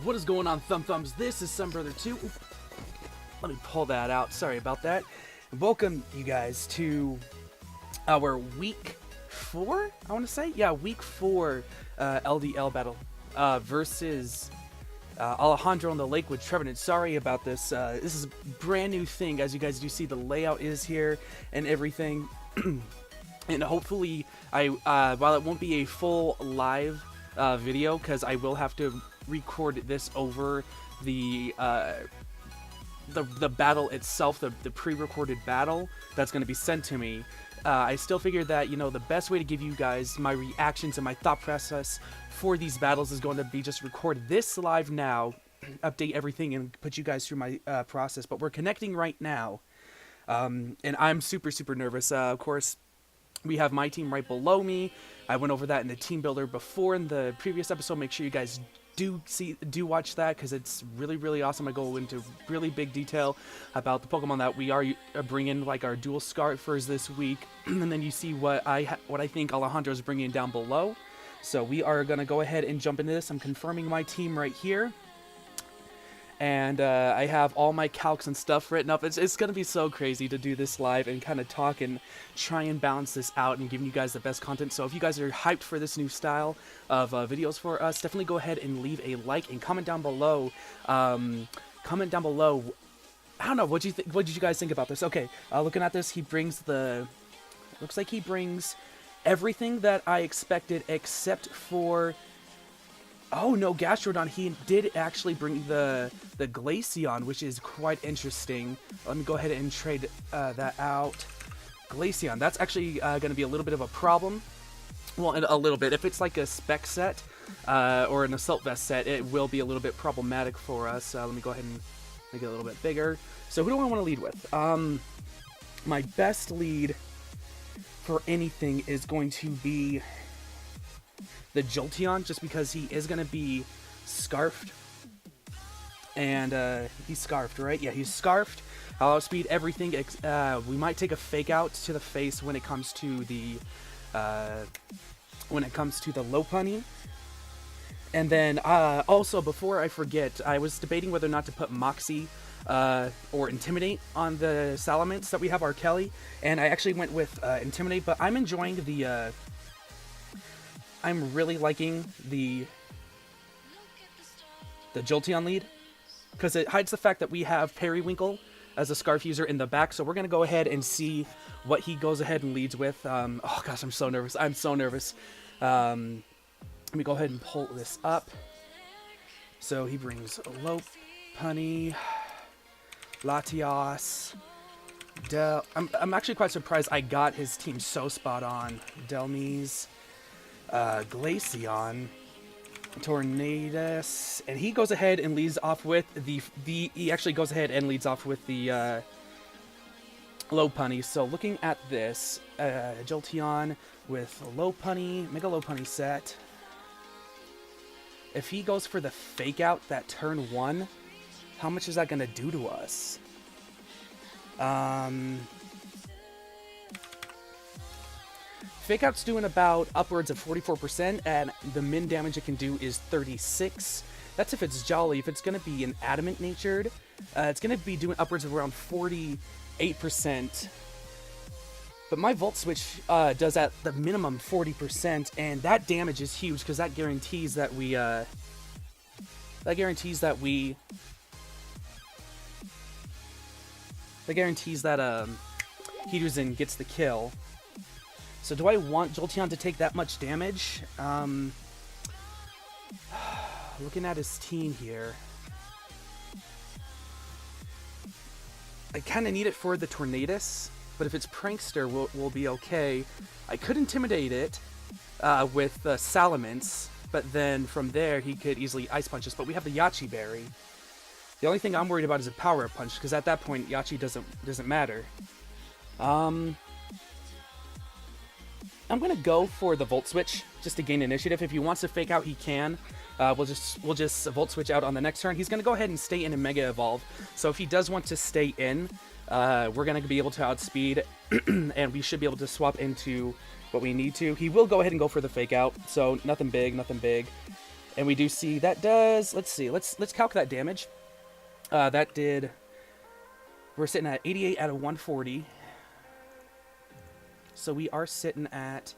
What is going on, Thumbs? This is Sun Brother 2. Oop. Let me pull that out. Sorry about that. Welcome, you guys, to our week 4, I want to say? Yeah, week 4 LDL battle versus Alejandro and the Lakewood Trevenants. Sorry about this. This is a brand new thing. As you guys do see, the layout is here and everything. And hopefully, while it won't be a full live video, because I will have to record this over the battle itself, the pre-recorded battle that's going to be sent to me. I still figured that, you know, the best way to give you guys my reactions and my thought process for these battles is going to be just record this live now, update everything, and put you guys through my process. But we're connecting right now, and I'm super nervous. Of course, we have my team right below me. I went over that in the team builder before in the previous episode. Make sure you guys do watch that, because it's really awesome. I go into really big detail about the Pokemon that we are bringing, like our dual Scarfers this week, and then you see what I think Alejandro's bringing down below. So we are gonna go ahead and jump into this. I'm confirming my team right here, and I have all my calcs and stuff written up. It's gonna be so crazy to do this live and kind of talk and try and balance this out and giving you guys the best content. So if you guys are hyped for this new style of videos for us, definitely go ahead and leave a like and comment down below. Comment down below. I don't know, what did you guys think about this? Okay, looking at this, he brings looks like he brings everything that I expected except for. Oh no, Gastrodon, he did actually bring the Glaceon, which is quite interesting. Let me go ahead and trade that out. Glaceon, that's actually going to be a little bit of a problem. Well, a little bit. If it's like a spec set or an Assault Vest set, it will be a little bit problematic for us. Let me go ahead and make it a little bit bigger. So who do I want to lead with? My best lead for anything is going to be the Jolteon, just because he is going to be Scarfed. And he's Scarfed, right? Yeah, he's Scarfed. I'll outspeed everything. We might take a Fake Out to the face when it comes to the Lopunny. And then also, before I forget, I was debating whether or not to put Moxie or Intimidate on the Salamence that we have, our Kelly, and I actually went with Intimidate. But I'm enjoying the. I'm really liking the Jolteon lead, because it hides the fact that we have Periwinkle as a Scarf user in the back. So we're going to go ahead and see what he goes ahead and leads with. Oh gosh, I'm so nervous. Let me go ahead and pull this up. So he brings Lopunny, Latios, I'm actually quite surprised I got his team so spot on. Delmise, Glaceon, Tornadus, and he goes ahead and leads off with the Lopunny. So looking at this, Jolteon with Lopunny, Mega Lopunny set. If he goes for the Fake Out that turn 1, how much is that going to do to us? Fake Out's doing about upwards of 44%, and the min damage it can do is 36. That's if it's Jolly. If it's going to be an Adamant natured, it's going to be doing upwards of around 48%. But my Volt Switch does at the minimum 40%, and that damage is huge, because that guarantees that Hiduzin gets the kill. So do I want Jolteon to take that much damage? Looking at his team here, I kind of need it for the Tornadus, but if it's Prankster, we'll be okay. I could Intimidate it with Salamence, but then from there he could easily Ice Punch us, but we have the Yachi Berry. The only thing I'm worried about is a Power Punch, because at that point Yachi doesn't matter. I'm gonna go for the Volt Switch just to gain initiative. If he wants to Fake Out, he can. We'll just Volt Switch out on the next turn. He's gonna go ahead and stay in and Mega Evolve. So if he does want to stay in, we're gonna be able to outspeed, and we should be able to swap into what we need to. He will go ahead and go for the Fake Out. So nothing big. And we do see that does, let's see, let's calc that damage. That did, we're sitting at 88 out of 140. So we are sitting at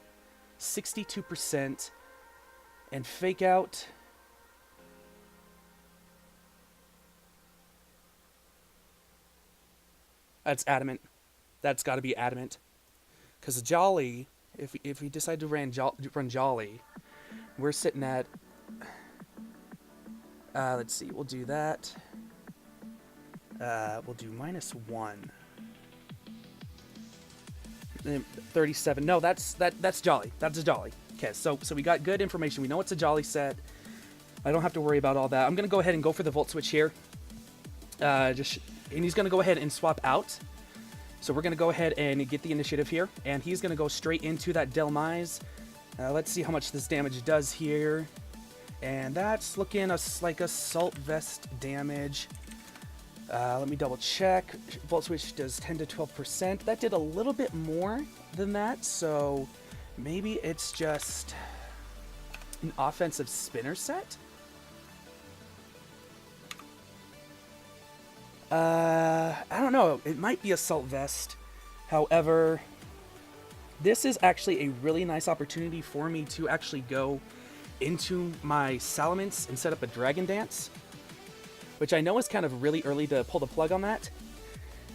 62%. And fake out, that's adamant. That's got to be adamant. Because Jolly, if we decide to run Jolly, we're sitting at, let's see, we'll do that. We'll do -1. 37. No, that's Jolly. That's a Jolly. Okay, so we got good information. We know it's a Jolly set. I don't have to worry about all that. I'm gonna go ahead and go for the Volt Switch here. And he's gonna go ahead and swap out. So we're gonna go ahead and get the initiative here, and he's gonna go straight into that Delmise. Let's see how much this damage does here, and that's looking like Assault Vest damage. Let me double check. Volt Switch does 10 to 12%. That did a little bit more than that, so maybe it's just an offensive spinner set? I don't know. It might be Assault Vest. However, this is actually a really nice opportunity for me to actually go into my Salamence and set up a Dragon Dance, which I know is kind of really early to pull the plug on that.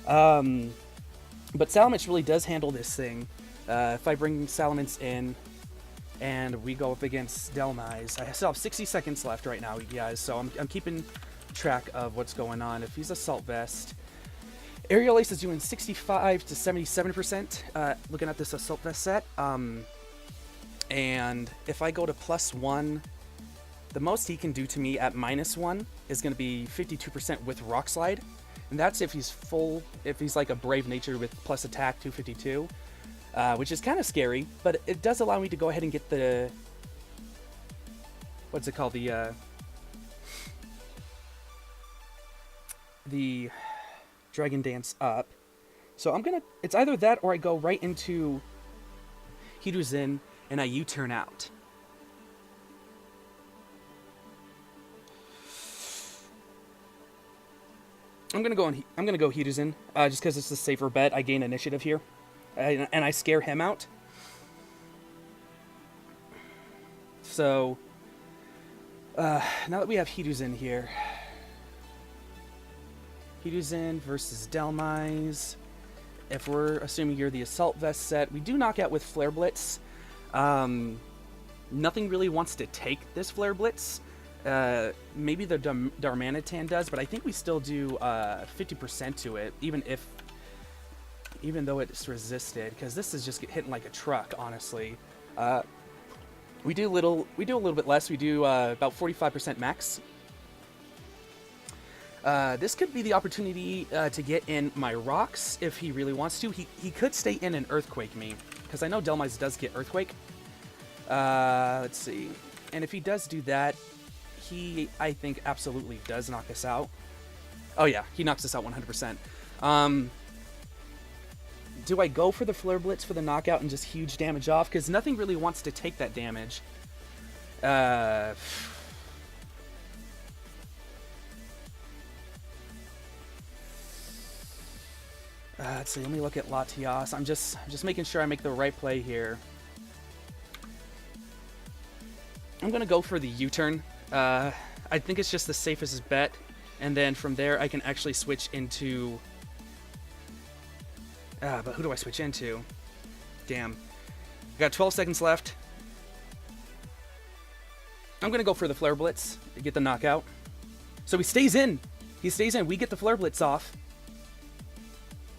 But Salamence really does handle this thing. If I bring Salamence in and we go up against Delmise, I still have 60 seconds left right now, you guys, so I'm keeping track of what's going on. If he's Assault Vest, Aerial Ace is doing 65 to 77%, looking at this Assault Vest set. And if I go to +1, the most he can do to me at -1 is going to be 52% with Rock Slide. And that's if he's like a Brave Nature with plus attack 252, which is kind of scary, but it does allow me to go ahead and get the, what's it called, the Dragon Dance up. So it's either that or I go right into Hiduzin and I U-turn out. I'm gonna go Hiduzin, just because it's the safer bet. I gain initiative here, and I scare him out. So now that we have Hiduzin here, Hiduzin versus Delmise. If we're assuming you're the Assault Vest set, we do knock out with Flare Blitz. Nothing really wants to take this Flare Blitz. Maybe the Darmanitan does, but I think we still do 50% to it, even though it's resisted, because this is just hitting like a truck, honestly. We do a little bit less. We do about 45% max. This could be the opportunity to get in my rocks if he really wants to. He could stay in and Earthquake me, because I know Delmise does get Earthquake. Let's see. And if he does do that, he, I think, absolutely does knock us out. Oh yeah, he knocks us out 100%. Do I go for the Flare Blitz for the knockout and just huge damage off? Because nothing really wants to take that damage. Let's see, let me look at Latias. I'm just making sure I make the right play here. I'm going to go for the U-turn. I think it's just the safest bet. And then from there, I can actually switch into... but who do I switch into? Damn. Got 12 seconds left. I'm going to go for the Flare Blitz to get the knockout. So he stays in. He stays in. We get the Flare Blitz off.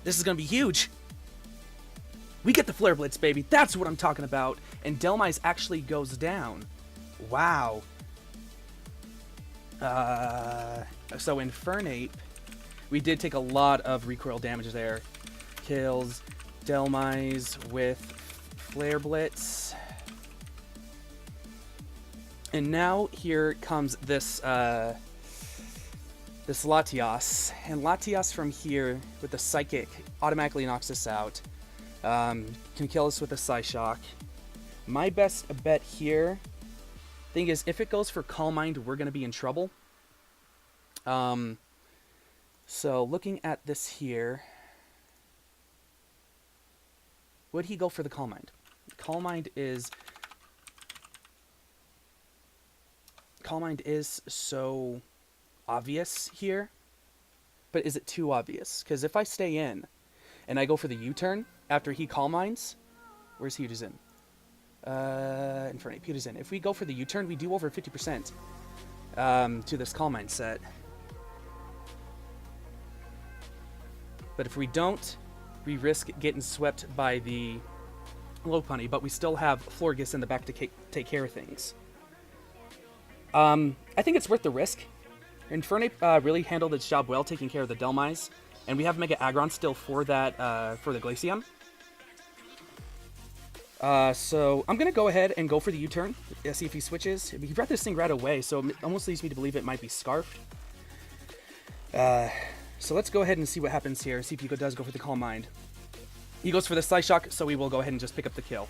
This is going to be huge. We get the Flare Blitz, baby. That's what I'm talking about. And Delmise actually goes down. Wow. So Infernape, we did take a lot of recoil damage there. Kills Delmise with Flare Blitz. And now here comes this this Latias. And Latias from here with the Psychic automatically knocks us out. Can kill us with a Psyshock. My best bet here Thing is, if it goes for Calm Mind, we're going to be in trouble. So looking at this here, would he go for the Calm Mind? Calm Mind is so obvious here, but is it too obvious? Because if I stay in and I go for the U-turn after he Calm Minds, where's Pewter's in? Infernape, Pewter's in. If we go for the U-turn, we do over 50% to this Calm Mind set. But if we don't, we risk getting swept by the Lopunny, but we still have Florges in the back to take care of things. I think it's worth the risk. Infernape really handled its job well, taking care of the Delmise, and we have Mega Aggron still for that, for the Glaceon. So I'm going to go ahead and go for the U-turn, see if he switches. He brought this thing right away, so it almost leads me to believe it might be Scarfed. So let's go ahead and see what happens here. See if he does go for the Calm Mind. He goes for the Slice Shock, so we will go ahead and just pick up the kill.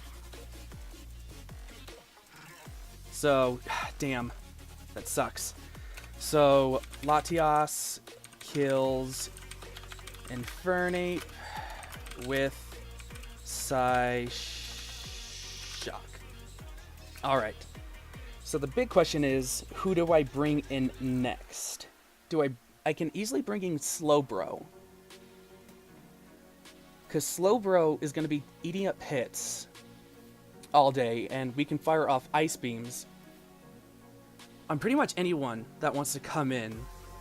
So, damn. That sucks. So, Latias kills Infernape with Psy Shock. Alright. So the big question is, who do I bring in next? I can easily bring in Slowbro. Because Slowbro is going to be eating up hits all day, and we can fire off Ice Beams on pretty much anyone that wants to come in,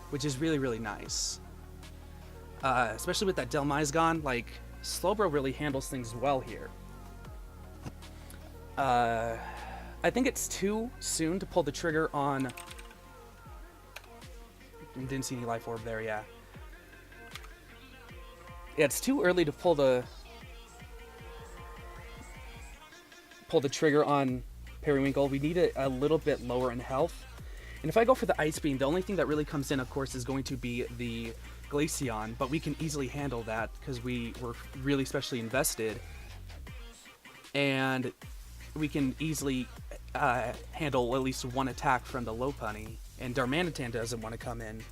which is really, really nice. Especially with that Delmise gone, like, Slowbro really handles things well here. I think it's too soon to pull the trigger on... Didn't see any Life Orb there, yeah. Yeah, it's too early to pull the trigger on Periwinkle. We need it a little bit lower in health. And if I go for the Ice Beam, the only thing that really comes in, of course, is going to be the Glaceon, but we can easily handle that because we were really specially invested. And we can easily handle at least one attack from the Lopunny. And Darmanitan doesn't want to come in.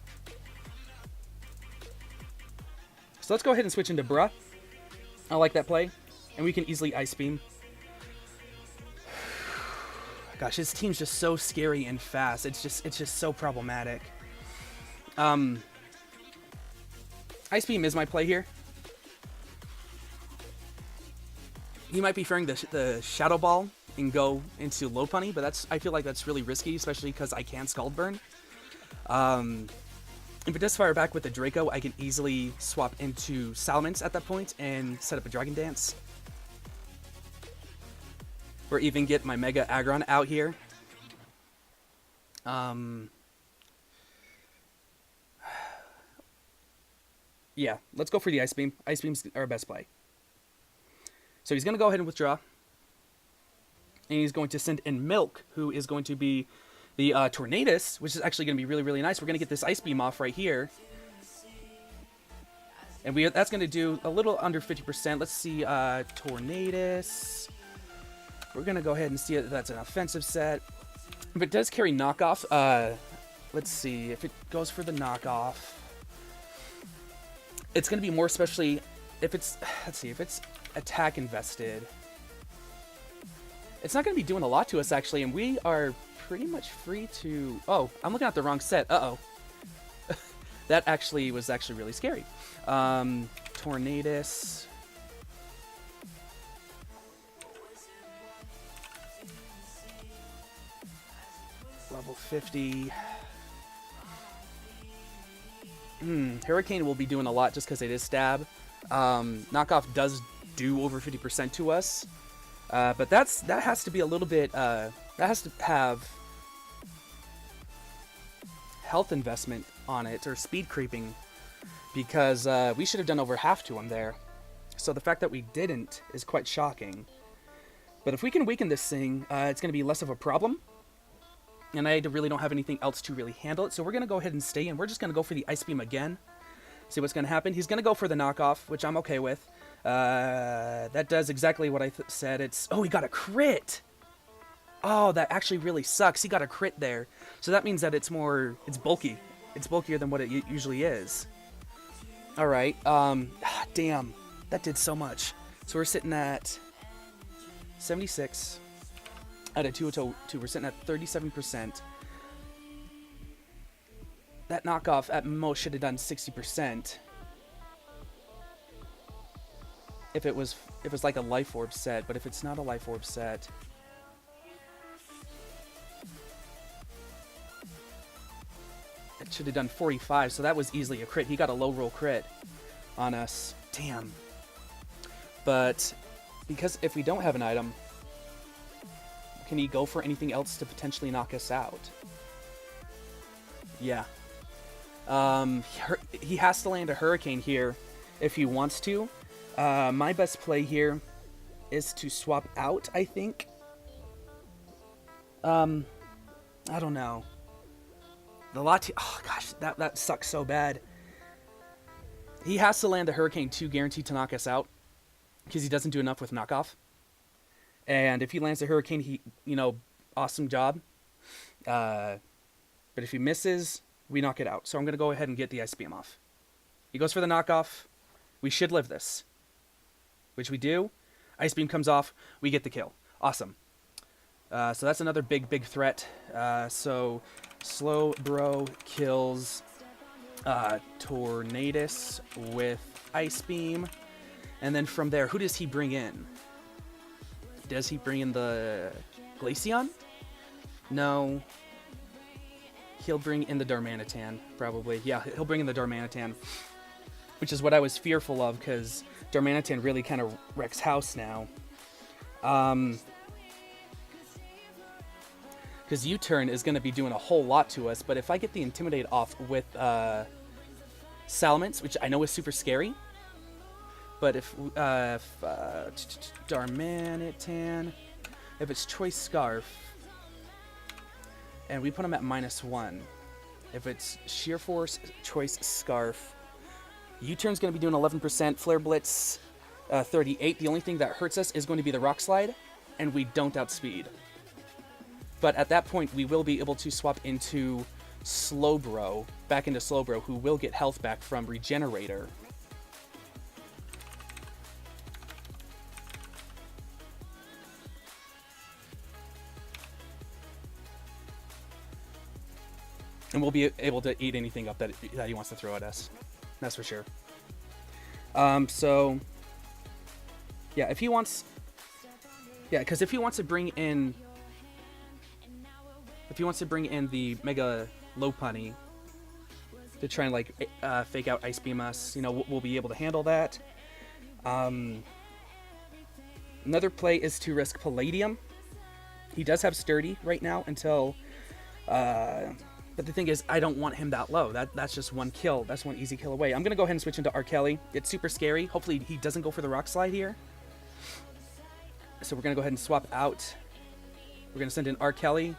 So let's go ahead and switch into Bruh. I like that play. And we can easily Ice Beam. Gosh, his team's just so scary and fast. It's just so problematic. Ice Beam is my play here. He might be fearing the Shadow Ball and go into Lopunny, but I feel like that's really risky, especially because I can Scald Burn. If it does fire back with the Draco, I can easily swap into Salamence at that point and set up a Dragon Dance. Or even get my Mega Aggron out here. Yeah, let's go for the Ice Beam. Ice Beam's our best play. So he's going to go ahead and withdraw. And he's going to send in Milk, who is going to be the Tornadus, which is actually going to be really, really nice. We're going to get this Ice Beam off right here. And that's going to do a little under 50%. Let's see, Tornadus. We're going to go ahead and see if that's an offensive set. If it does carry knockoff, let's see. If it goes for the knockoff, it's going to be more especially if it's, let's see, if it's attack invested. It's not going to be doing a lot to us, actually, and we are pretty much free to... Oh, I'm looking at the wrong set. Uh-oh. That was actually really scary. Tornadus. Level 50. Hurricane will be doing a lot just because it is stab. Knockoff does do over 50% to us. But that has to be a little bit, that has to have health investment on it, or speed creeping, because we should have done over half to him there. So the fact that we didn't is quite shocking. But if we can weaken this thing, it's going to be less of a problem. And I really don't have anything else to really handle it, so we're going to go ahead and stay, and we're just going to go for the Ice Beam again. See what's going to happen. He's going to go for the knockoff, which I'm okay with. That does exactly what I said. Oh, he got a crit! Oh, that actually really sucks. He got a crit there. So that means that it's bulky. It's bulkier than what it usually is. All right. Damn. That did so much. So we're sitting at 76 out of 202. We're sitting at 37%. That knockoff at most should have done 60%. If it was like a life orb set, but if it's not a life orb set, it should have done 45. So that was easily a crit. He got a low roll crit on us. Damn. But because if we don't have an item, can he go for anything else to potentially knock us out? Yeah. He has to land a hurricane here if he wants to. My best play here is to swap out, I think. I don't know. The Lati... Oh, gosh, that sucks so bad. He has to land a hurricane to guarantee to knock us out, because he doesn't do enough with knockoff. And if he lands a hurricane, he, awesome job. But if he misses, we knock it out. So I'm going to go ahead and get the Ice Beam off. He goes for the knockoff. We should live this. Which we do. Ice Beam comes off. We get the kill. Awesome. So that's another big threat. So Slow Bro kills Tornadus with Ice Beam. And then from there, who does he bring in? Does he bring in the Glaceon? No. He'll bring in the Darmanitan, probably. Yeah, he'll bring in the Darmanitan. Which is what I was fearful of, because Darmanitan really kind of wrecks house now. Because U-Turn is going to be doing a whole lot to us, but if I get the Intimidate off with Salamence, which I know is super scary, but if Darmanitan, if it's Choice Scarf, and we put him at -1, if it's Sheer Force, Choice Scarf, U-Turn's going to be doing 11%, Flare Blitz 38. The only thing that hurts us is going to be the Rock Slide, and we don't outspeed. But at that point, we will be able to swap into Slowbro, back into Slowbro, who will get health back from Regenerator. And we'll be able to eat anything up that he wants to throw at us. That's for sure. So, yeah, if he wants... Yeah, because if he wants to bring in... If he wants to bring in the Mega Lopunny to try and, like, fake out Ice Beam us, we'll be able to handle that. Another play is to risk Palladium. He does have Sturdy right now until... But the thing is, I don't want him that low. That's just one kill. That's one easy kill away. I'm going to go ahead and switch into Arkelly. It's super scary. Hopefully he doesn't go for the Rock Slide here. So we're going to go ahead and swap out. We're going to send in Arkelly.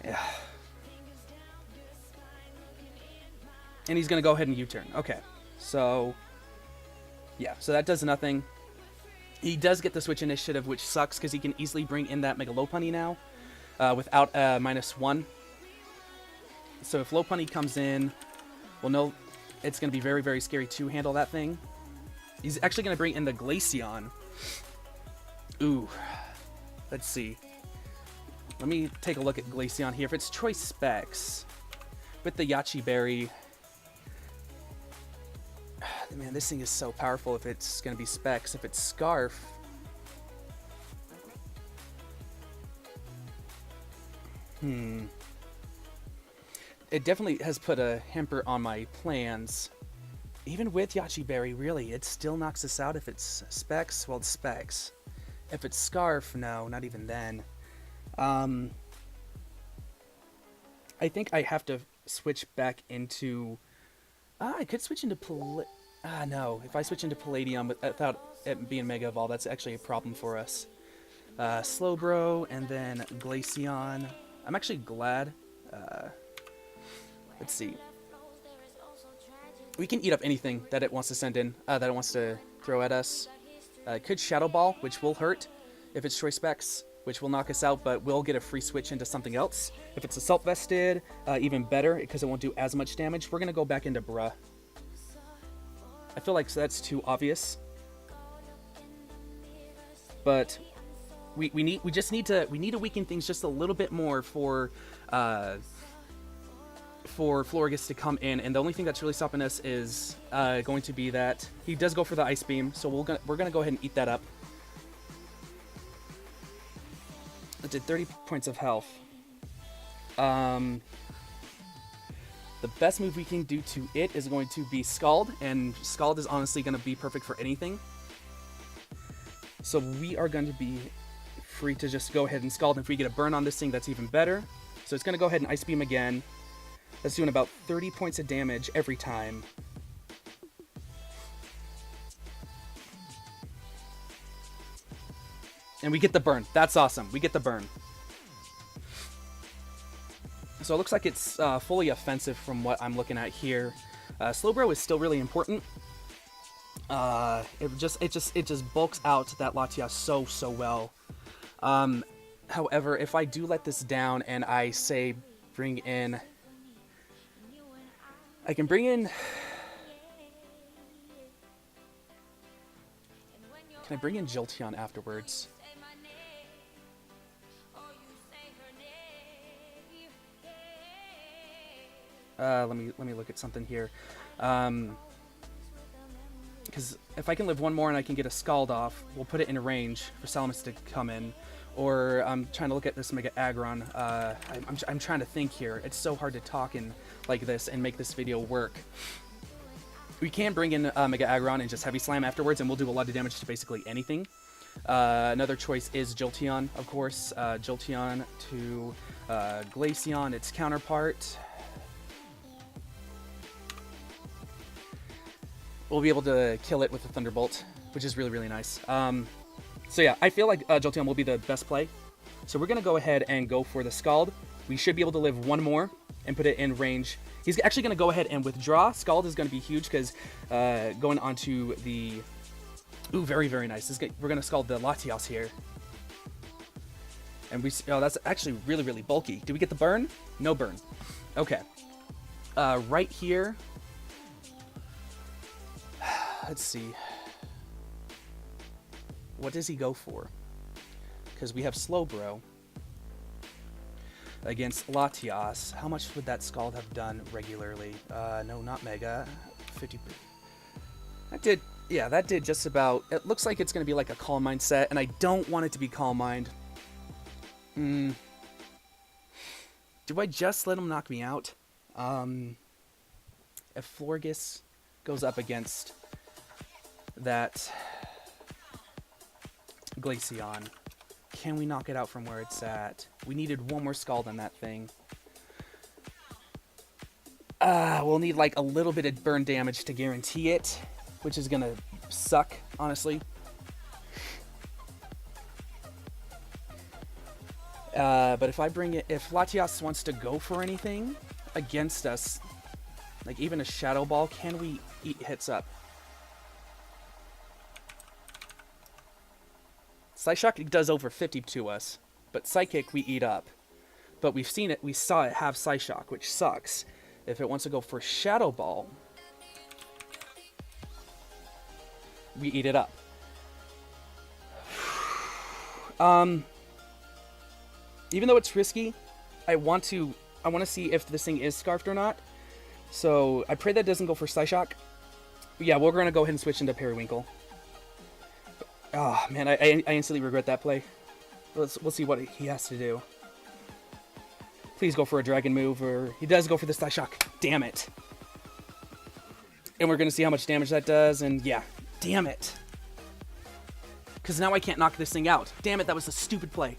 Yeah. And he's going to go ahead and U-turn. Okay. So, yeah. So that does nothing. He does get the switch initiative, which sucks because he can easily bring in that Mega Lopunny now without -1. So if Lopunny comes in, we'll know it's going to be very, very scary to handle that thing. He's actually going to bring in the Glaceon. Ooh. Let's see. Let me take a look at Glaceon here. If it's Choice Specs with the Yachi Berry... Man, this thing is so powerful if it's going to be Specs. If it's Scarf... It definitely has put a hamper on my plans. Even with Yachi Berry, really, it still knocks us out if it's Specs. Well, it's Specs. If it's Scarf, no, not even then. I think I have to switch back into... I could switch into no. If I switch into Palladium without it being Mega Evolve, that's actually a problem for us. Slowbro, and then Glaceon. I'm actually glad... let's see. We can eat up anything that it wants to send in, that it wants to throw at us. It could Shadow Ball, which will hurt if it's Choice Specs. which will knock us out, but we'll get a free switch into something else. If it's assault vested, even better, because it won't do as much damage. We're gonna go back into bruh. I feel like that's too obvious, but we need to weaken things just a little bit more for Florgus to come in, and the only thing that's really stopping us is going to be that he does go for the ice beam, so we're gonna go ahead and eat that up. It did 30 points of health. The best move we can do to it is going to be Scald, and Scald is honestly going to be perfect for anything. So we are going to be free to just go ahead and Scald, and if we get a burn on this thing, that's even better. So it's going to go ahead and Ice Beam again. That's doing about 30 points of damage every time. And we get the burn. That's awesome. We get the burn. So it looks like it's fully offensive from what I'm looking at here. Slowbro is still really important. It just bulks out that Latias so well. However, if I do let this down and I say bring in, I can bring in. Can I bring in Jolteon afterwards? Let me look at something here. Because if I can live one more and I can get a Scald off, we'll put it in range for Salamis to come in. Or I'm trying to look at this Mega Aggron. I'm trying to think here. It's so hard to talk in like this and make this video work. We can bring in Mega Aggron and just Heavy Slam afterwards, and we'll do a lot of damage to basically anything. Another choice is Jolteon, of course. Jolteon to Glaceon, its counterpart. We'll be able to kill it with a Thunderbolt, which is really nice. So yeah, I feel like Jolteon will be the best play. So we're going to go ahead and go for the Scald. We should be able to live one more and put it in range. He's actually going to go ahead and withdraw. Scald is going to be huge because going on to the... Ooh, very nice. We're going to Scald the Latias here. And that's actually really bulky. Do we get the burn? No burn. Okay. Right here... Let's see. What does he go for? Because we have Slowbro against Latias. How much would that Scald have done regularly? No, not Mega. 50. That did, yeah, that did just about. It looks like it's going to be like a Calm Mind set, and I don't want it to be Calm Mind. Do I just let him knock me out? If Florgus goes up against that Glaceon, can we knock it out from where it's at? We needed one more Scald on that thing. We'll need like a little bit of burn damage to guarantee it, which is gonna suck, honestly. But if I bring it, if Latias wants to go for anything against us, like even a Shadow Ball, can we eat hits up? Psyshock does over 50 to us, but Psychic we eat up. But we saw it have Psyshock, which sucks. If it wants to go for Shadow Ball, we eat it up. Even though it's risky, I want to see if this thing is Scarfed or not. So I pray that doesn't go for Psyshock. But yeah, we're gonna go ahead and switch into Periwinkle. Oh man, I instantly regret that play. We'll see what he has to do. Please go for a Dragon move, or he does go for the Psyshock. Damn it. And we're gonna see how much damage that does, and yeah, damn it. Because now I can't knock this thing out. Damn it, that was a stupid play.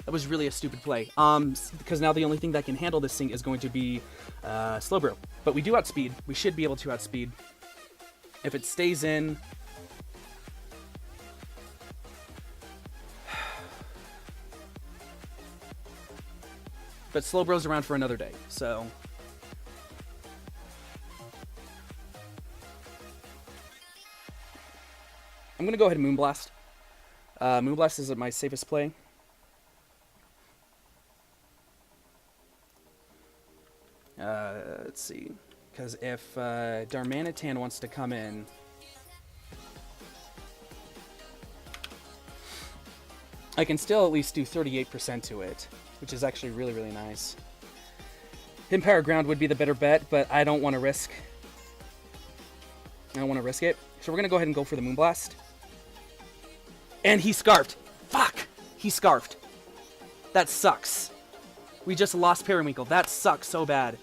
That was really a stupid play. Because now the only thing that can handle this thing is going to be Slowbro. But we do outspeed. We should be able to outspeed. If it stays in... But Slowbro's around for another day, so... I'm going to go ahead and Moonblast. Moonblast is my safest play. let's see. Because if Darmanitan wants to come in... I can still at least do 38% to it, which is actually really, really nice. Hidden Power Ground would be the better bet, but I don't want to risk... I don't want to risk it. So we're going to go ahead and go for the Moonblast. And he Scarfed! Fuck! He Scarfed. That sucks. We just lost Periwinkle. That sucks so bad.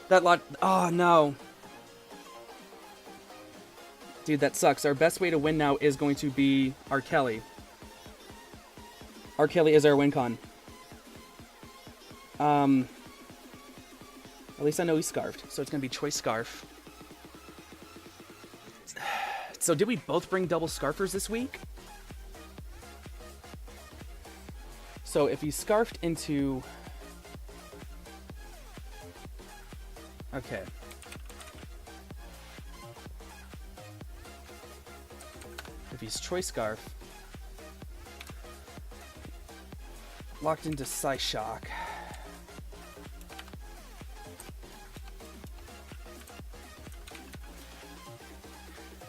That lot... Oh, no. Dude, that sucks. Our best way to win now is going to be Kelly. Kelly is our win con. At least I know he's Scarfed, so it's going to be Choice Scarf. So did we both bring double Scarfers this week? So if he's Scarfed into... Okay. If he's Choice Scarf... Locked into Psyshock.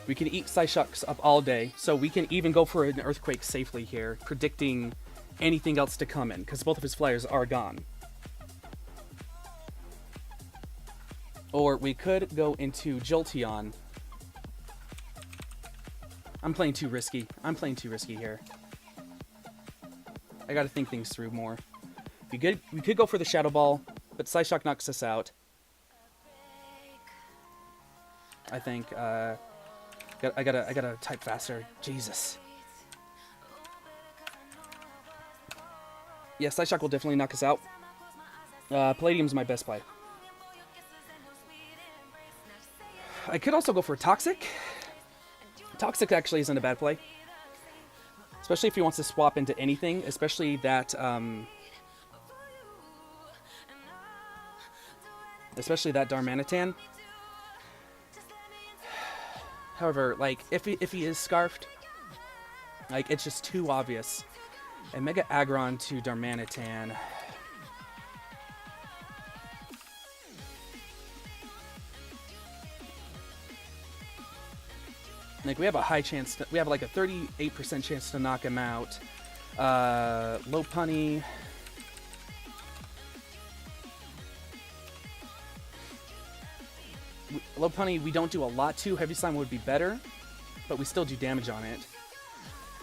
We can eat Psyshocks up all day, so we can even go for an Earthquake safely here, predicting anything else to come in, because both of his flyers are gone. Or we could go into Jolteon. I'm playing too risky. I'm playing too risky here. I gotta think things through more. We could go for the Shadow Ball, but Psyshock knocks us out. I think, I gotta type faster. Jesus. Yeah, Psyshock will definitely knock us out. Palladium's my best play. I could also go for Toxic. Toxic actually isn't a bad play. Especially if he wants to swap into anything, especially that, Darmanitan. However, like, if he is Scarfed, like, it's just too obvious. And Mega Aggron to Darmanitan. Like, we have a high chance we have like a 38% chance to knock him out. Lopunny. Lopunny, we don't do a lot to. Heavy Slime would be better, but we still do damage on it.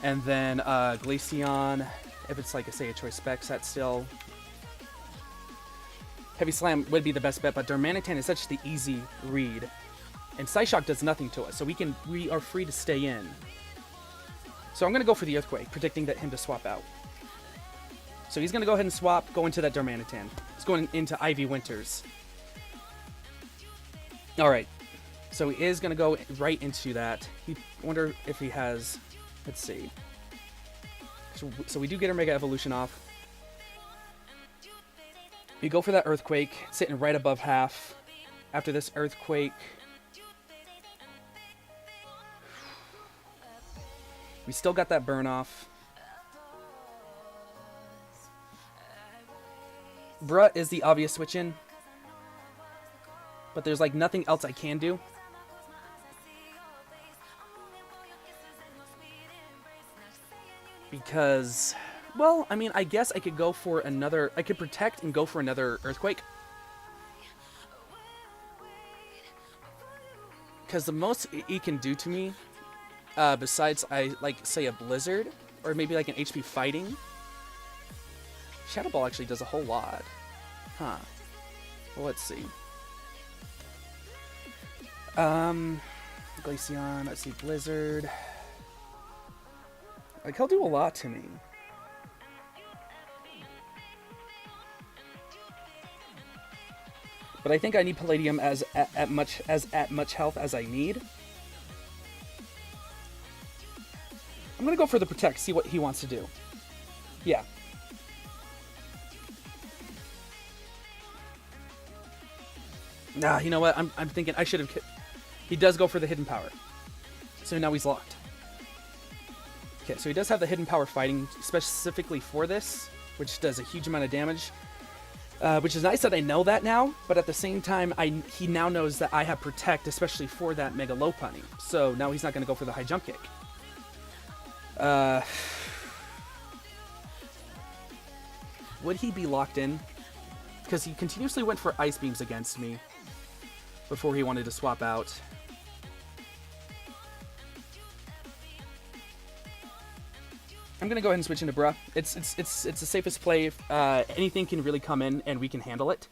And then Glaceon, if it's like, say, a Choice Specs, that's still... Heavy Slam would be the best bet, but Darmanitan is such the easy read. And Psyshock does nothing to us, so we are free to stay in. So I'm going to go for the Earthquake, predicting that him to swap out. So he's going to go ahead and swap, go into that Darmanitan. He's going into Ivy Winters. Alright, so he is going to go right into that. I wonder if he has... Let's see. So we do get our Mega Evolution off. We go for that Earthquake, sitting right above half. After this Earthquake... We still got that burn off. Bruh is the obvious switch in. But there's like nothing else I can do. Because, well, I mean, I guess I could go for another... I could protect and go for another Earthquake. Because the most he can do to me... besides, say a Blizzard, or maybe like an HP Fighting. Shadow Ball actually does a whole lot. Huh. Well, let's see. Glaceon, let's see, Blizzard. Like, he'll do a lot to me. But I think I need Palladium at much health as I need. I'm gonna go for the Protect, see what he wants to do. Yeah. Nah, you know what? I'm thinking I should have... He does go for the Hidden Power. So now he's locked. Okay, so he does have the Hidden Power Fighting specifically for this, which does a huge amount of damage. Which is nice that I know that now, but at the same time, he now knows that I have Protect, especially for that Mega Lopunny. So now he's not going to go for the high jump kick. Would he be locked in? Because he continuously went for Ice Beams against me before he wanted to swap out. I'm gonna go ahead and switch into Bruh. It's the safest play. Anything can really come in and we can handle it.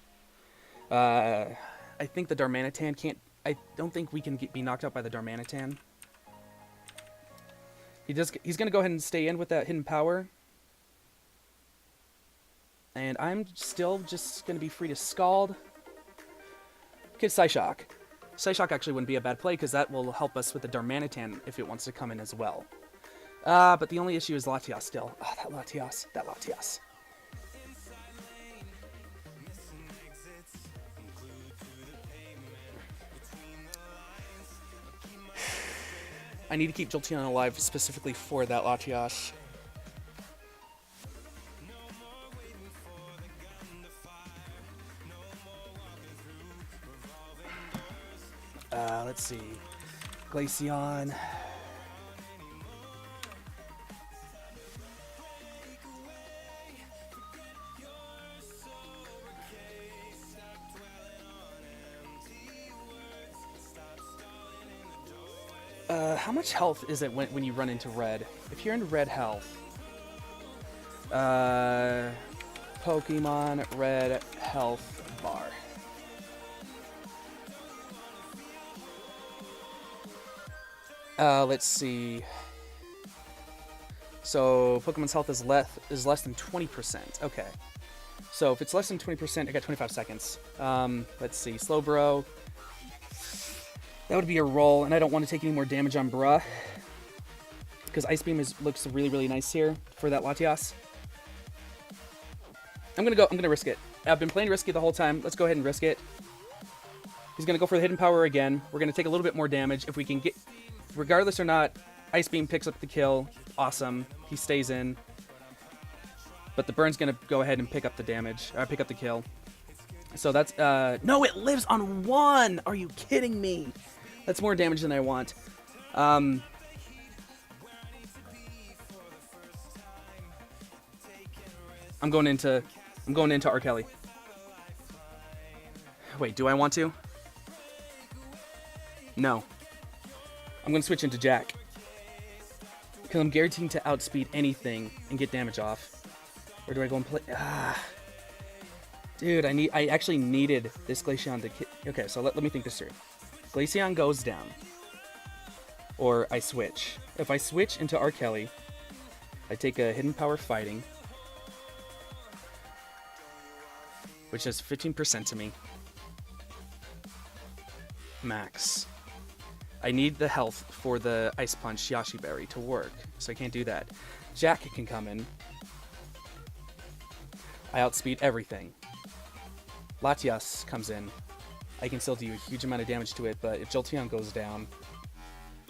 I think the Darmanitan can't. I don't think we can be knocked out by the Darmanitan. He's gonna go ahead and stay in with that hidden power. And I'm still just gonna be free to Scald. Okay, Psyshock. Psyshock actually wouldn't be a bad play because that will help us with the Darmanitan if it wants to come in as well. But the only issue is Latias still. Oh, that Latias. That Latias. I need to keep Jolteon alive specifically for that Latias. Let's see. Glaceon. How much health is it when you run into red? If you're in red health, Pokemon red health bar. Let's see. So Pokemon's health is less than 20%. Okay. So if it's less than 20%, I got 25 seconds. Let's see. Slowbro. That would be a roll, and I don't want to take any more damage on Bruh. Because Ice Beam looks really, really nice here for that Latias. I'm gonna risk it. I've been playing risky the whole time. Let's go ahead and risk it. He's gonna go for the hidden power again. We're gonna take a little bit more damage. If we can get, regardless or not, Ice Beam picks up the kill. Awesome. He stays in. But the burn's gonna go ahead and pick up the damage. Pick up the kill. So that's, no, it lives on 1! Are you kidding me? That's more damage than I want. I'm going into R. Kelly. Wait, do I want to? No. I'm going to switch into Jack. Because I'm guaranteed to outspeed anything and get damage off. Where do I go and play? Dude, I actually needed this Glaceon to... Okay, so let me think this through. Glaceon goes down. Or I switch. If I switch into R. Kelly, I take a Hidden Power Fighting, which has 15% to me. Max. I need the health for the Ice Punch Yashi Berry to work, so I can't do that. Jack can come in. I outspeed everything. Latias comes in. I can still do a huge amount of damage to it, but if Jolteon goes down,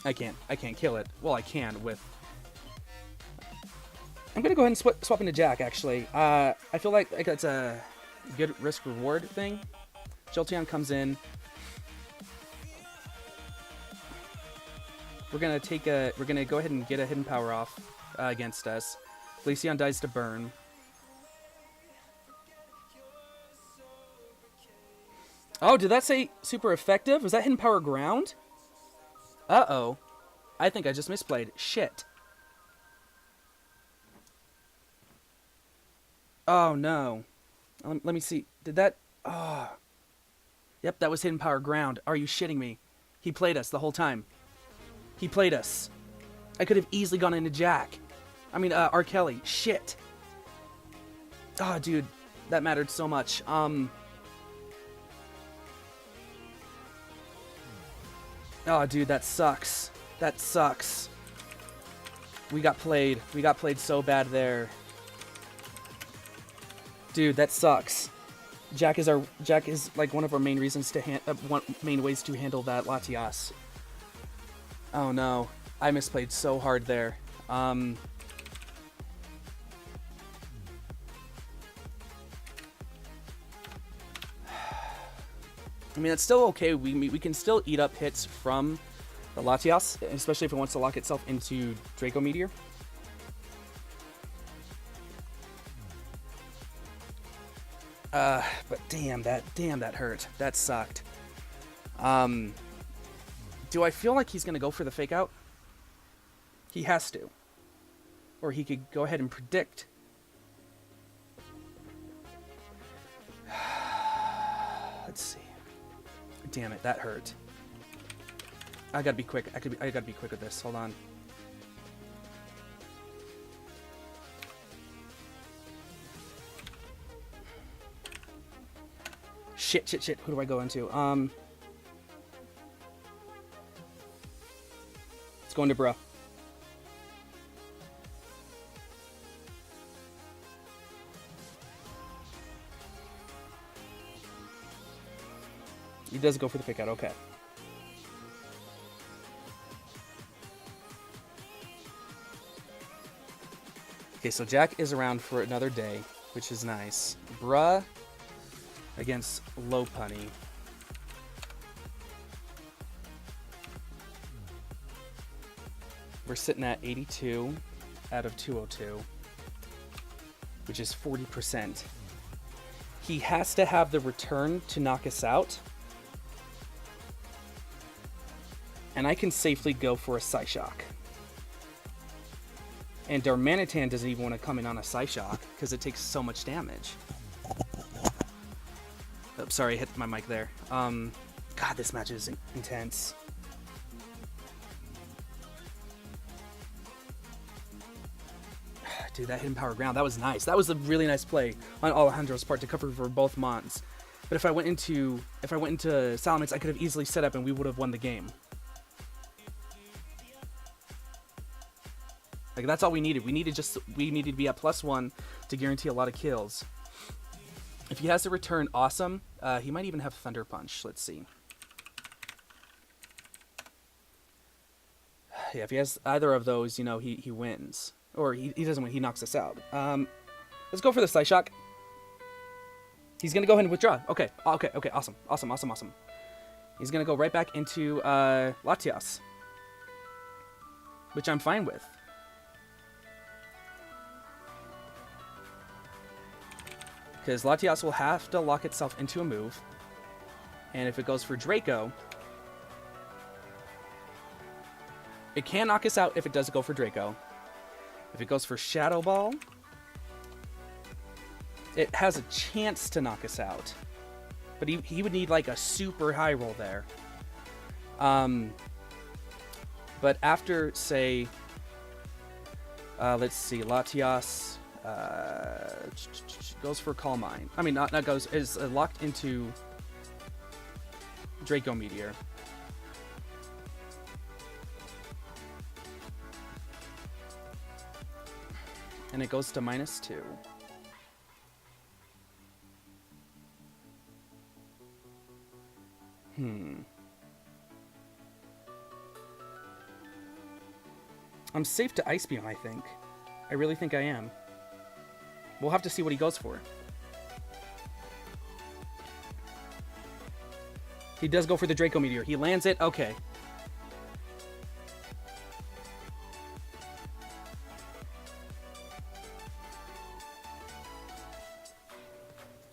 I can't kill it. Well, I can with... I'm gonna go ahead and swap into Jack, actually. I feel like that's a good risk-reward thing. Jolteon comes in. We're gonna go ahead and get a hidden power off against us. Glaceon dies to burn. Oh, did that say super effective? Was that hidden power ground? Uh-oh. I think I just misplayed. Shit. Oh, no. Let me see. Did that... Oh. Yep, that was hidden power ground. Are you shitting me? He played us the whole time. He played us. I could have easily gone into Jack. I mean, R. Kelly. Shit. Oh, dude. That mattered so much. Oh, dude, that sucks. That sucks. We got played. We got played so bad there. Dude, that sucks. Jack is like one of our main reasons to main ways to handle that Latias. Oh no, I misplayed so hard there. I mean, that's still okay. We can still eat up hits from the Latias, especially if it wants to lock itself into Draco Meteor. But damn that hurt. That sucked. Do I feel like he's gonna go for the fake out? He has to. Or he could go ahead and predict. Let's see. Damn it, that hurt. I gotta be quick. I gotta be quick with this. Hold on. Shit. Who do I go into? It's going to bruh. He does go for the pick out. Okay. Okay, so Jack is around for another day, which is nice. Bruh against Lopunny. We're sitting at 82 out of 202, which is 40%. He has to have the return to knock us out. And I can safely go for a Psyshock. And Darmanitan doesn't even want to come in on a Psyshock because it takes so much damage. Oh, sorry, I hit my mic there. God, this match is intense. Dude, that hidden power ground, that was nice. That was a really nice play on Alejandro's part to cover for both Mons. But if I went into Salamence, I could have easily set up and we would have won the game. Like, that's all we needed. We needed to be at +1 to guarantee a lot of kills. If he has to return, awesome. He might even have Thunder Punch. Let's see. Yeah, if he has either of those, you know, he wins. Or he doesn't win, he knocks us out. Let's go for the Psyshock. He's going to go ahead and withdraw. Okay, awesome. He's going to go right back into Latias. Which I'm fine with. Because Latias will have to lock itself into a move. And if it goes for Draco, it can knock us out if it does go for Draco. If it goes for Shadow Ball, it has a chance to knock us out. But he would need like a super high roll there. But after, say, let's see, Latias goes for Calm Mind. I mean, not goes, is locked into Draco Meteor. And it goes to -2. I'm safe to Ice Beam, I think. I really think I am. We'll have to see what he goes for. He does go for the Draco Meteor. He lands it. Okay.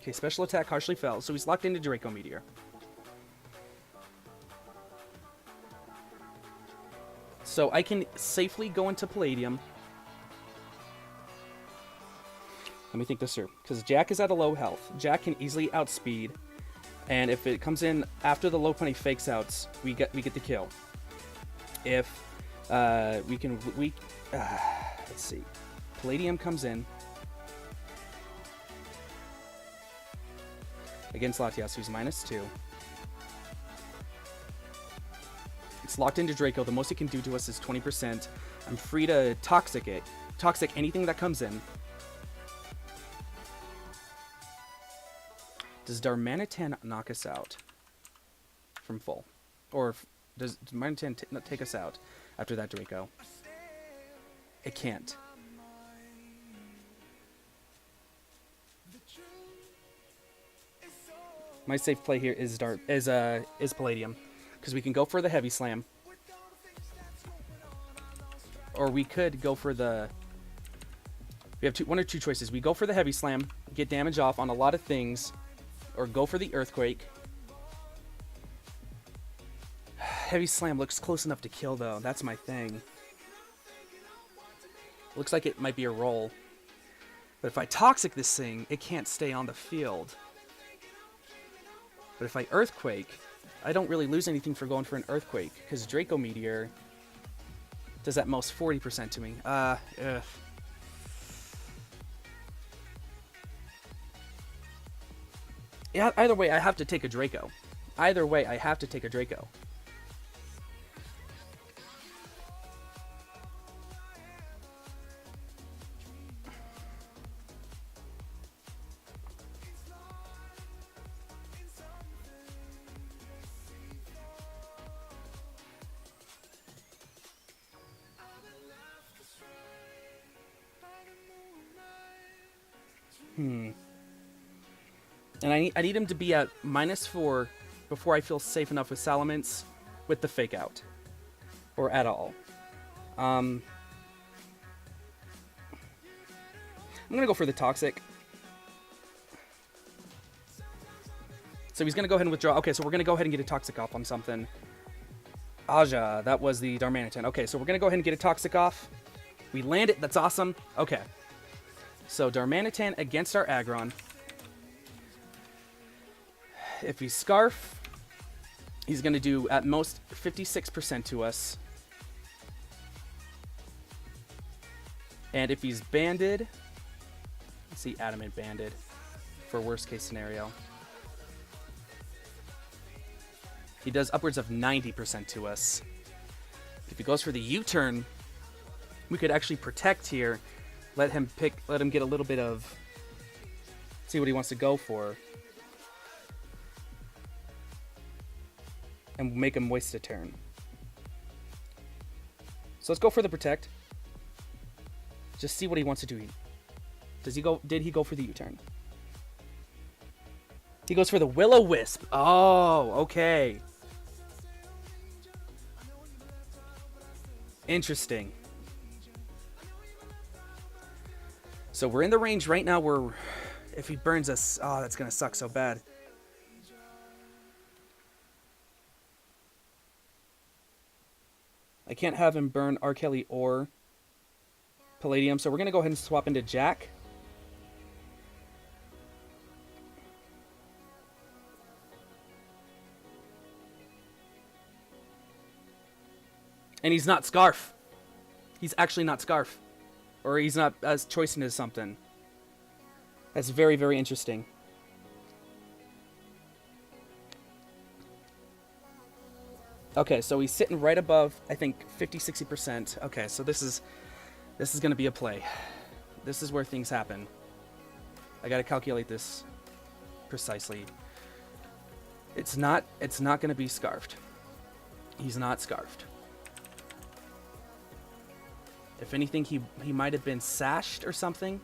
Okay, special attack harshly fell, so he's locked into Draco Meteor. So I can safely go into Palladium. Let me think this through, because Jack is at a low health. Jack can easily outspeed, and if it comes in after the Lopunny fakes outs, we get the kill. If let's see, Palladium comes in against Latias, who's -2. It's locked into Draco. The most it can do to us is 20%. I'm free to Toxic anything that comes in. Does Darmanitan knock us out from full? Or does Darmanitan take us out after that Draco? It can't. My safe play here is Palladium, because we can go for the Heavy Slam, or we could go for the. We have one or two choices. We go for the Heavy Slam, get damage off on a lot of things, or go for the Earthquake. Heavy Slam looks close enough to kill, though. That's my thing. Looks like it might be a roll. But if I Toxic this thing, it can't stay on the field. But if I Earthquake, I don't really lose anything for going for an Earthquake, because Draco Meteor does at most 40% to me. Ugh. Yeah, either way, I have to take a Draco. Either way, I have to take a Draco. And I need him to be at -4 before I feel safe enough with Salamence with the Fake Out. Or at all. I'm going to go for the Toxic. So he's going to go ahead and withdraw. Okay, so we're going to go ahead and get a Toxic off on something. Aja, that was the Darmanitan. Okay, so we're going to go ahead and get a Toxic off. We land it. That's awesome. Okay. So Darmanitan against our Aggron. If we Scarf, he's going to do at most 56% to us. And if he's Banded, let's see, Adamant Banded for worst case scenario. He does upwards of 90% to us. If he goes for the U-turn, we could actually Protect here. Let him get a little bit of, see what he wants to go for. And make him waste a turn. So let's go for the Protect. Just see what he wants to do. Did he go for the U-turn? He goes for the Will-O-Wisp. Oh, okay. Interesting. So we're in the range right now where if he burns us, oh, that's going to suck so bad. I can't have him burn R. Kelly or Palladium, so we're going to go ahead and swap into Jack. And he's not Scarf. He's actually not Scarf. Or he's not as choicing as something. That's very, very interesting. Okay, so he's sitting right above, I think, 50-60%. Okay, so this is going to be a play. This is where things happen. I got to calculate this precisely. It's not going to be Scarfed. He's not Scarfed. If anything, he might have been Sashed or something.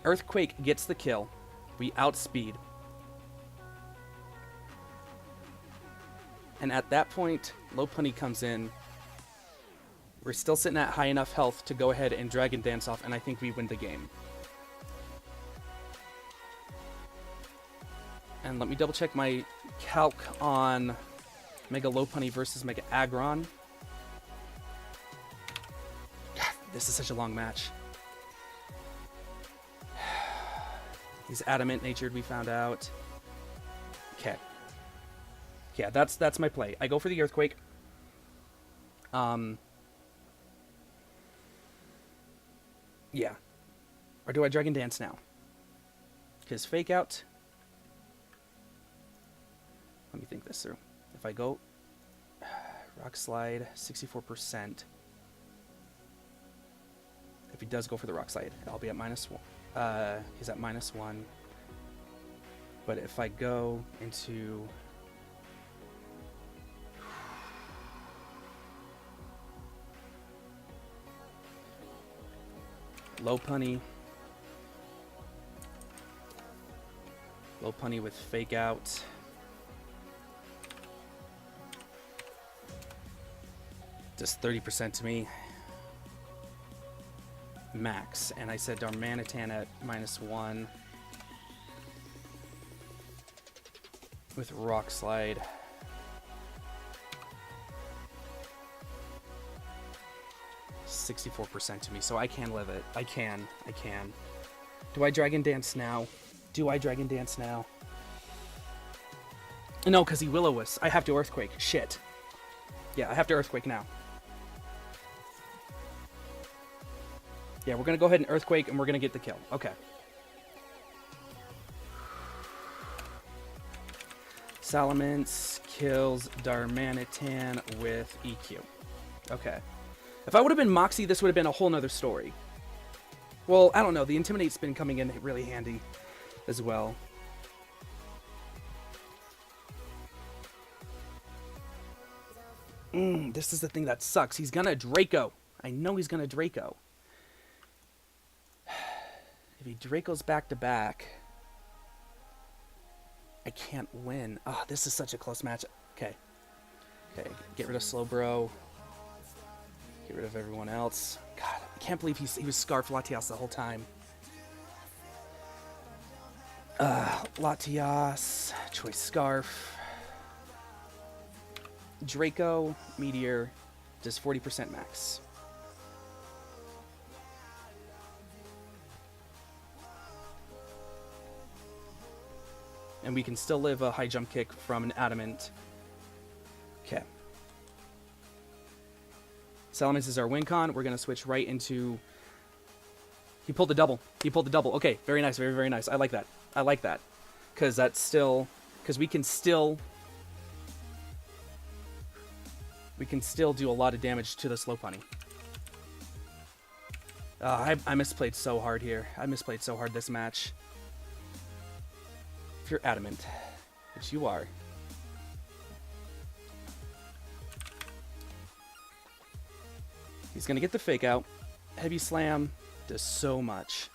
Earthquake gets the kill. We outspeed. And at that point, Lopunny comes in. We're still sitting at high enough health to go ahead and Dragon Dance off, and I think we win the game. And let me double check my calc on Mega Lopunny versus Mega Aggron. God, this is such a long match. He's adamant natured, we found out. Okay. Yeah, that's my play. I go for the Earthquake. Yeah. Or do I Dragon Dance now? Because Fake Out. Let me think this through. If I go Rock Slide, 64%. If he does go for the Rock Slide, I'll be at -1. He's at -1. But if I go into Lopunny, Low punny with fake out. Just 30% to me. Max. And I said Darmanitan at -1. With Rock Slide. %64% to me, so I can live it. I can. Do I Dragon Dance now? No, because he Will-O-Wisp. I have to Earthquake. Shit. Yeah, I have to Earthquake now. Yeah, we're going to go ahead and Earthquake, and we're going to get the kill. Okay. Salamence kills Darmanitan with EQ. Okay. If I would have been Moxie, this would have been a whole nother story. Well, I don't know. The Intimidate's been coming in really handy as well. This is the thing that sucks. He's gonna Draco. I know he's gonna Draco. If he Dracos back to back, I can't win. Oh, this is such a close match. Okay. Get rid of Slowbro. Get rid of everyone else. God, I can't believe he was Scarf Latias the whole time. Latias, Choice Scarf. Draco, Meteor, does 40% max. And we can still live a high jump kick from an Adamant. Okay. Salamence is our win con. We're going to switch right into... He pulled the double. Okay, very nice, very, very nice. I like that. Because that's still... Because we can still do a lot of damage to the slow punny. I misplayed so hard here. I misplayed so hard this match. If you're Adamant, which you are... He's going to get the fake out. Heavy Slam does so much.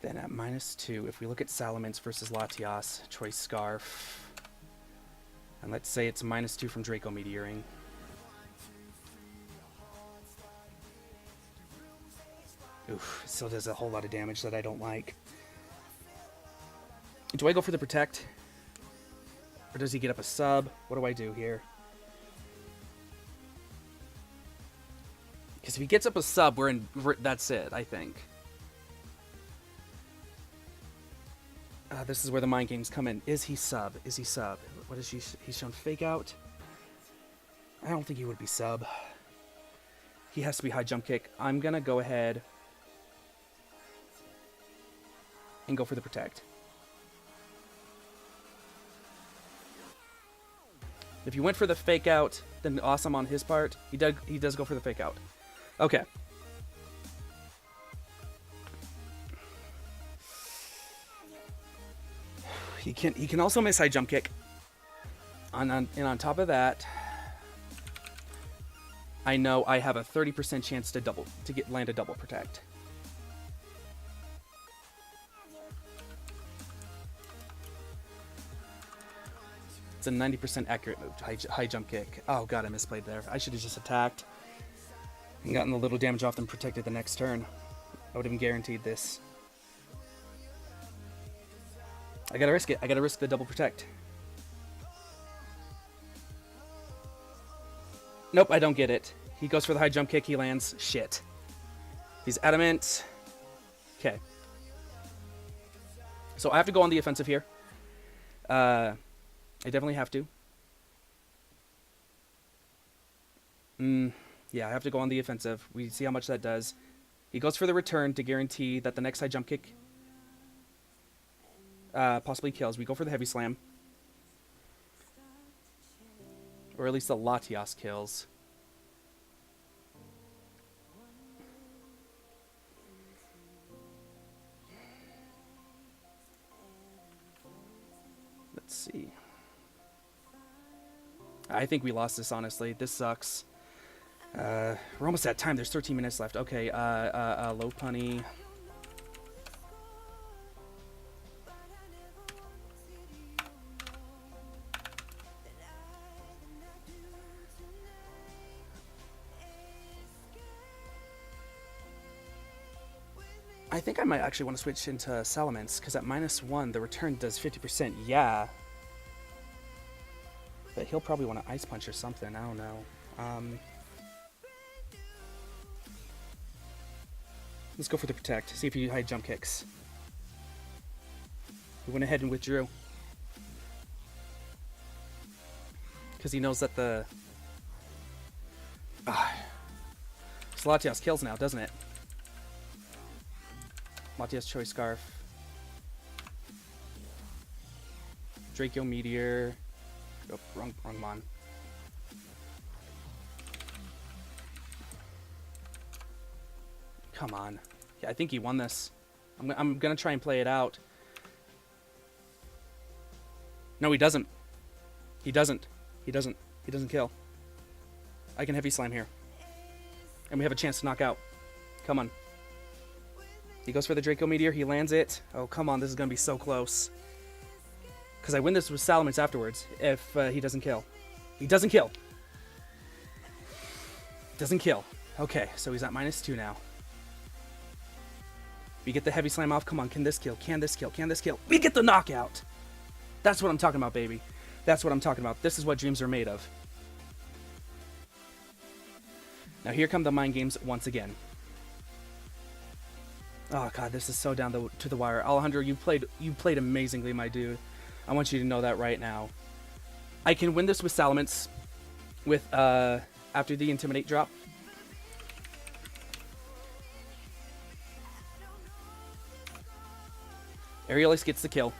Then at -2, if we look at Salamence versus Latias, Choice Scarf. And let's say it's -2 from Draco Meteoring. Oof, it still does a whole lot of damage that I don't like. Do I go for the Protect? Or does he get up a sub? What do I do here? Because if he gets up a sub, that's it, I think. This is where the mind games come in. Is he sub? What is he's shown fake out? I don't think he would be sub. He has to be high jump kick. I'm going to go ahead and go for the Protect. If you went for the fake out, then awesome on his part. He does go for the fake out. Okay. He can also miss high jump kick. And on top of that, I know I have a 30% chance to land a double Protect. It's a 90% accurate move, high jump kick. Oh god, I misplayed there. I should have just attacked and gotten the little damage off and protected the next turn. I would have guaranteed this. I gotta risk it. I gotta risk the double Protect. Nope, I don't get it. He goes for the high jump kick, he lands. Shit. He's Adamant. Okay. So I have to go on the offensive here. I definitely have to. Yeah, I have to go on the offensive. We see how much that does. He goes for the return to guarantee that the next high jump kick possibly kills. We go for the heavy slam. Or at least the Latias kills. Let's see. I think we lost this, honestly. This sucks. We're almost at time. There's 13 minutes left. Okay, low punny. I think I might actually want to switch into Salamence, because at -1, the return does 50%. Yeah. But he'll probably want to Ice Punch or something. I don't know. Let's go for the Protect. See if he high jump kicks. He went ahead and withdrew. Because he knows that the... So Latias kills now, doesn't it? Latias Choice Scarf. Draco Meteor. Oh, wrong mon. Come on. Yeah, I think he won this. I'm gonna try and play it out. No, he doesn't. He doesn't. He doesn't. He doesn't kill. I can Heavy Slam here. And we have a chance to knock out. Come on. He goes for the Draco Meteor. He lands it. Oh, come on. This is going to be so close. Because I win this with Salamence afterwards if he doesn't kill. He doesn't kill. Doesn't kill. Okay, so he's at -2 now. We get the Heavy Slam off. Come on, can this kill? Can this kill? Can this kill? We get the knockout! That's what I'm talking about, baby. That's what I'm talking about. This is what dreams are made of. Now here come the mind games once again. Oh god, this is so down to the wire. Alejandro, you played amazingly, my dude. I want you to know that right now. I can win this with Salamence with after the Intimidate drop. Aerialist gets the kill.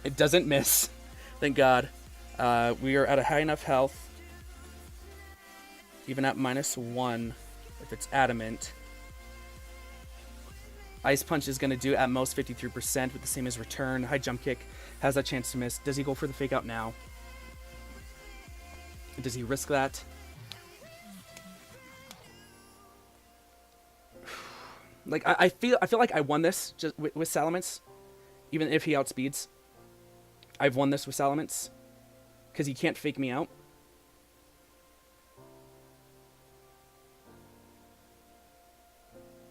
It doesn't miss. Thank God. We are at a high enough health. Even at -1, if it's adamant. Ice Punch is going to do at most 53% with the same as return. High Jump Kick has a chance to miss. Does he go for the Fake Out now? Does he risk that? Like I feel like I won this just with Salamence, even if he outspeeds. I've won this with Salamence because he can't fake me out.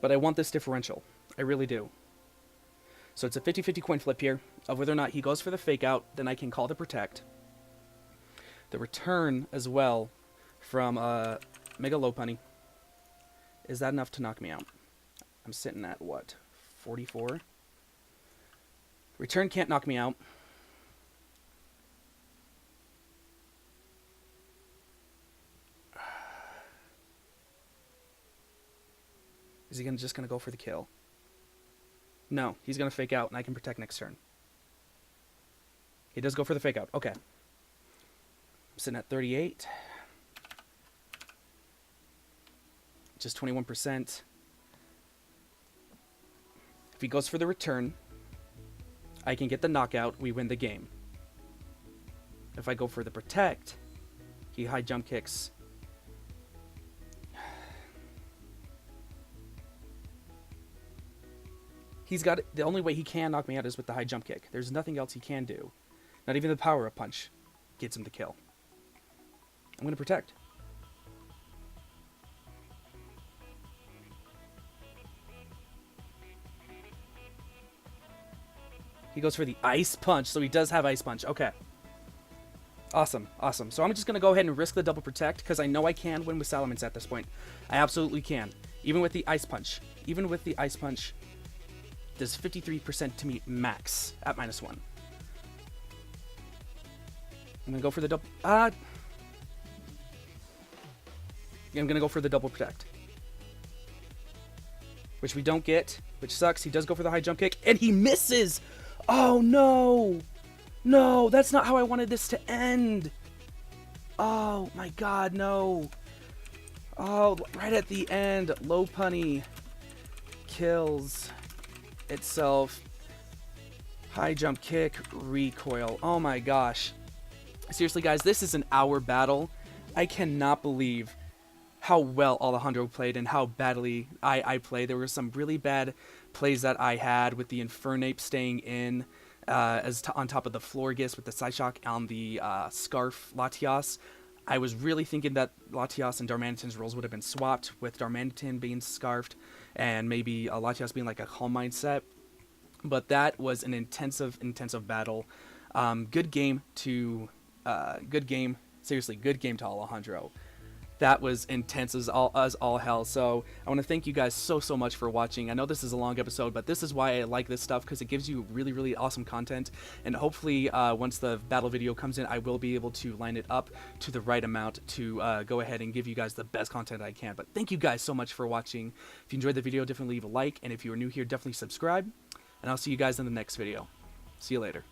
But I want this differential. I really do. So it's a 50-50 coin flip here of whether or not he goes for the Fake Out. Then I can call the Protect. The return as well from Mega Lopunny. Is that enough to knock me out? I'm sitting at what? 44? Return can't knock me out. Is he just going to go for the kill? No, he's going to Fake Out, and I can Protect next turn. He does go for the Fake Out. Okay. I'm sitting at 38. Just 21%. If he goes for the return, I can get the knockout. We win the game. If I go for the Protect, he high jump kicks. He's got the only way he can knock me out is with the high jump kick. There's nothing else he can do. Not even the power-up punch gets him the kill. I'm going to Protect. He goes for the Ice Punch, so he does have Ice Punch. Okay. Awesome, awesome. So I'm just going to go ahead and risk the double Protect because I know I can win with Salamence at this point. I absolutely can. Even with the Ice Punch. Even with the Ice Punch, does 53% to meet max at -1. I'm going to go for the double... I'm going to go for the double Protect. Which we don't get, which sucks. He does go for the high jump kick, and he misses! Oh, no! No, that's not how I wanted this to end! Oh, my God, no! Oh, right at the end, Lopunny kills itself. High jump kick, recoil. Oh my gosh. Seriously, guys, this is an hour battle. I cannot believe how well Alejandro played and how badly I played. There were some really bad plays that I had with the Infernape staying in on top of the Florges with the Psyshock on the Scarf Latias. I was really thinking that Latias and Darmanitan's roles would have been swapped, with Darmanitan being Scarfed and maybe Latias being like a Calm Mindset. But that was an intensive battle. Good game to seriously, good game to Alejandro. That was intense as all hell. So I want to thank you guys so much for watching. I know this is a long episode, but this is why I like this stuff, because it gives you really awesome content. And hopefully once the battle video comes in, I will be able to line it up to the right amount to go ahead and give you guys the best content I can. But thank you guys so much for watching. If you enjoyed the video, definitely leave a like, and if you are new here, definitely subscribe. And I'll see you guys in the next video. See you later.